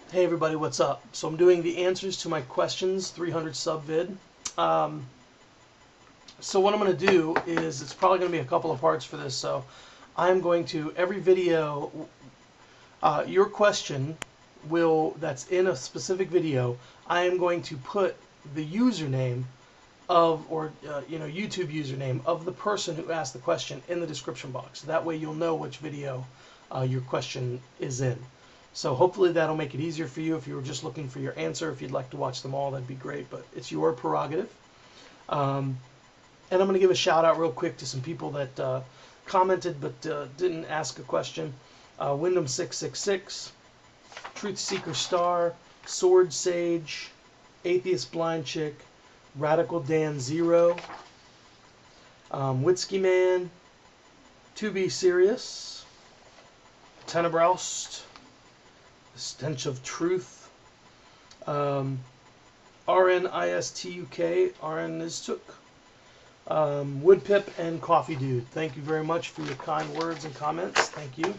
Hey everybody, what's up? So I'm doing the answers to my questions 300 sub vid. Um, so what I'm going to do is, it's probably going to be a couple of parts for this. So I'm going to, every video, your question that's in a specific video, I am going to put the username of, or YouTube username of the person who asked the question in the description box. That way you'll know which video your question is in. So hopefully that'll make it easier for you. If you were just looking for your answer, if you'd like to watch them all, that'd be great, but it's your prerogative. And I'm going to give a shout out real quick to some people that commented but didn't ask a question. Wyndham666, Truth Seeker Star, Sword Sage, Atheist Blind Chick, Radical Dan Zero, Witsky Man, To Be Serious, Tenebraust, Stench of Truth, RNISTUK, RNISTUK, Woodpip, and Coffee Dude. Thank you very much for your kind words and comments. Thank you.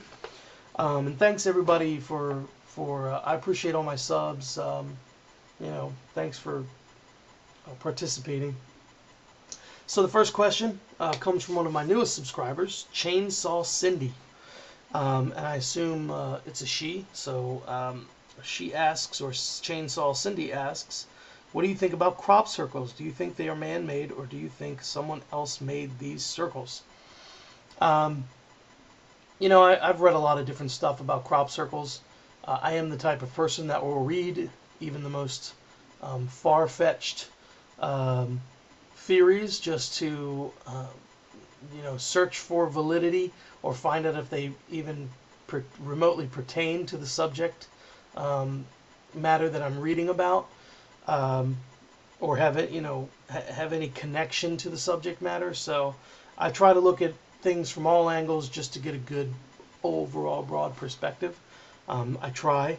And thanks everybody for I appreciate all my subs. Thanks for participating. So the first question comes from one of my newest subscribers, Chainsaw Cindy. And I assume it's a she, so she asks, or Chainsaw Cindy asks, what do you think about crop circles? Do you think they are man-made, or do you think someone else made these circles? I've read a lot of different stuff about crop circles. I am the type of person that will read even the most far-fetched theories just to search for validity or find out if they even remotely pertain to the subject matter that I'm reading about, or have it have any connection to the subject matter. So I try to look at things from all angles just to get a good overall broad perspective. I try.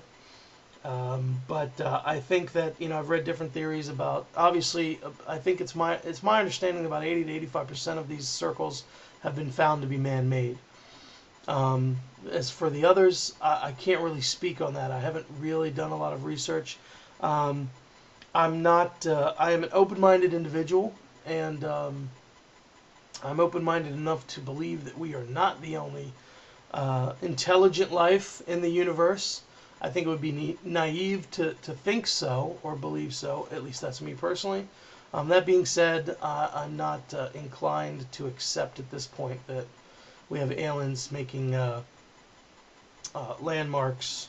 But I think that I've read different theories about. Obviously, I think it's my understanding about 80 to 85% of these circles have been found to be man-made. As for the others, I can't really speak on that. I haven't really done a lot of research. I'm not. I am an open-minded individual, and I'm open-minded enough to believe that we are not the only intelligent life in the universe. I think it would be naive to think so or believe so. At least that's me personally. That being said, I'm not inclined to accept at this point that we have aliens making landmarks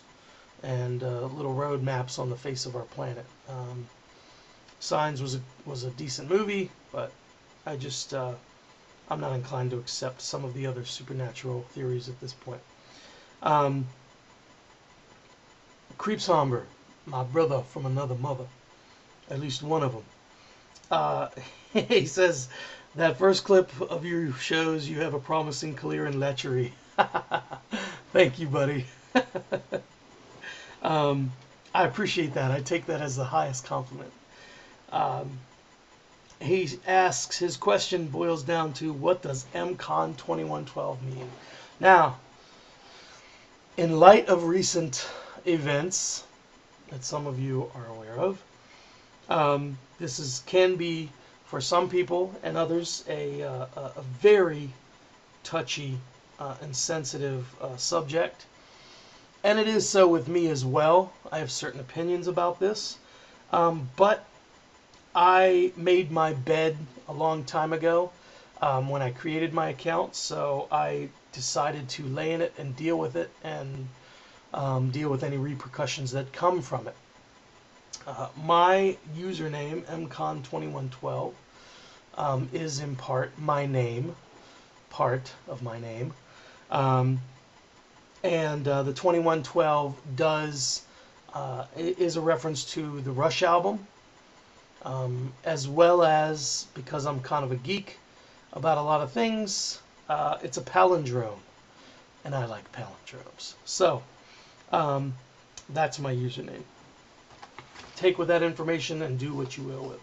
and little road maps on the face of our planet. Signs was a decent movie, but I just I'm not inclined to accept some of the other supernatural theories at this point. Creeps Homber, my brother from another mother, at least one of them. He says, that first clip of you shows you have a promising career in lechery. Thank you, buddy. I appreciate that. I take that as the highest compliment. He asks, his question boils down to, what does MCON 2112 mean? Now, in light of recent events that some of you are aware of, this can be, for some people and others, a very touchy and sensitive subject. And it is so with me as well. I have certain opinions about this. But I made my bed a long time ago when I created my account. So I decided to lay in it and deal with it, and deal with any repercussions that come from it. My username, MCON2112, is in part my name, part of my name. And the 2112 is a reference to the Rush album, as well as, because I'm kind of a geek about a lot of things, it's a palindrome, and I like palindromes. So that's my username. Take with that information and do what you will with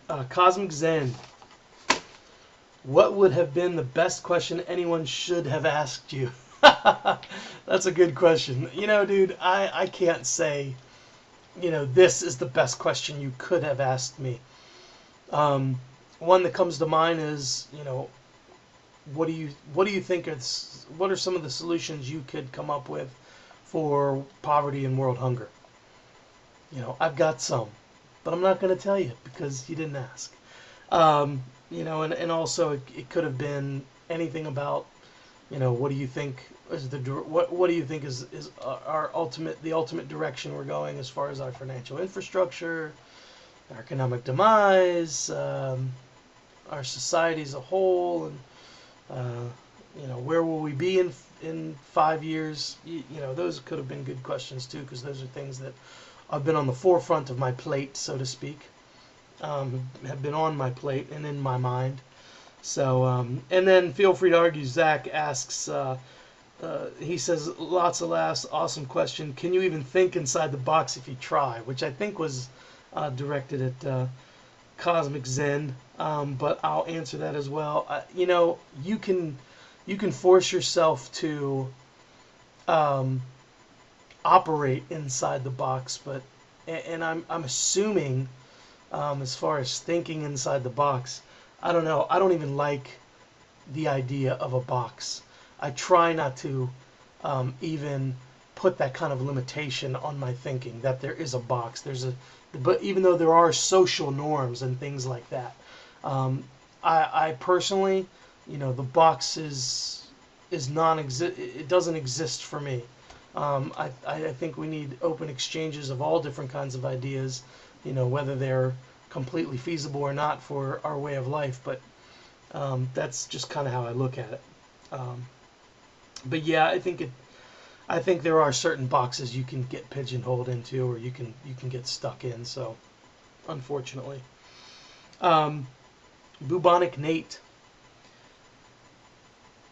it. Cosmic Zen. What would have been the best question anyone should have asked you? That's a good question. Dude, I can't say, this is the best question you could have asked me. Um, One that comes to mind is, what do you think what are some of the solutions you could come up with for poverty and world hunger? I've got some, but I'm not going to tell you because you didn't ask. And also it could have been anything about, what do you think is what do you think is our ultimate direction we're going as far as our financial infrastructure, our economic demise, our society as a whole, and where will we be in 5 years? Those could have been good questions too, because those are things that have been on the forefront of my plate, so to speak. Have been on my plate and in my mind. So, and then feel free to argue. Zach asks, he says, lots of laughs, awesome question. Can you even think inside the box if you try? Which I think was directed at Cosmic Zen, but I'll answer that as well. You can force yourself to operate inside the box, but and I'm assuming, as far as thinking inside the box, I don't know. I don't even like the idea of a box. I try not to even put that kind of limitation on my thinking that there is a box. But even though there are social norms and things like that, I personally, the box is non-exist. It doesn't exist for me. I think we need open exchanges of all different kinds of ideas, whether they're completely feasible or not for our way of life. But that's just kind of how I look at it. But yeah, I think there are certain boxes you can get pigeonholed into, or you can get stuck in. So, unfortunately, Bubonic Nate.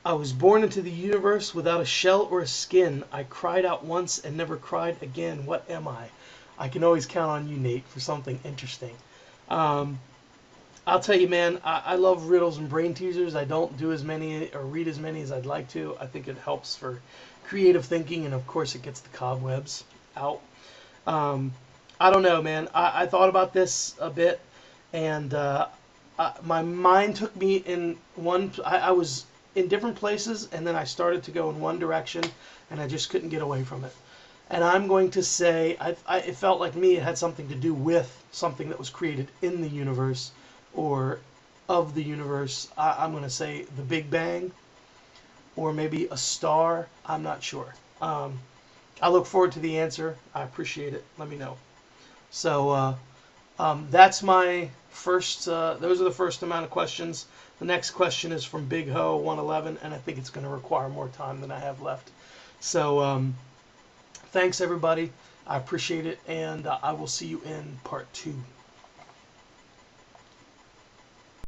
I was born into the universe without a shell or a skin. I cried out once and never cried again. What am I? I can always count on you, Nate, for something interesting. I'll tell you, man, I love riddles and brain teasers. I don't do as many or read as many as I'd like to. I think it helps for creative thinking, and of course it gets the cobwebs out. I don't know, man. I thought about this a bit, and my mind took me in I was in different places, and then I started to go in one direction, and I just couldn't get away from it. And I'm going to say, it felt like me, it had something to do with something that was created in the universe, or of the universe. I'm going to say the Big Bang, or maybe a star. I'm not sure. I look forward to the answer. I appreciate it. Let me know. So that's my first. Those are the first amount of questions. The next question is from Big Ho 111, and I think it's going to require more time than I have left. So thanks everybody. I appreciate it, and I will see you in part 2.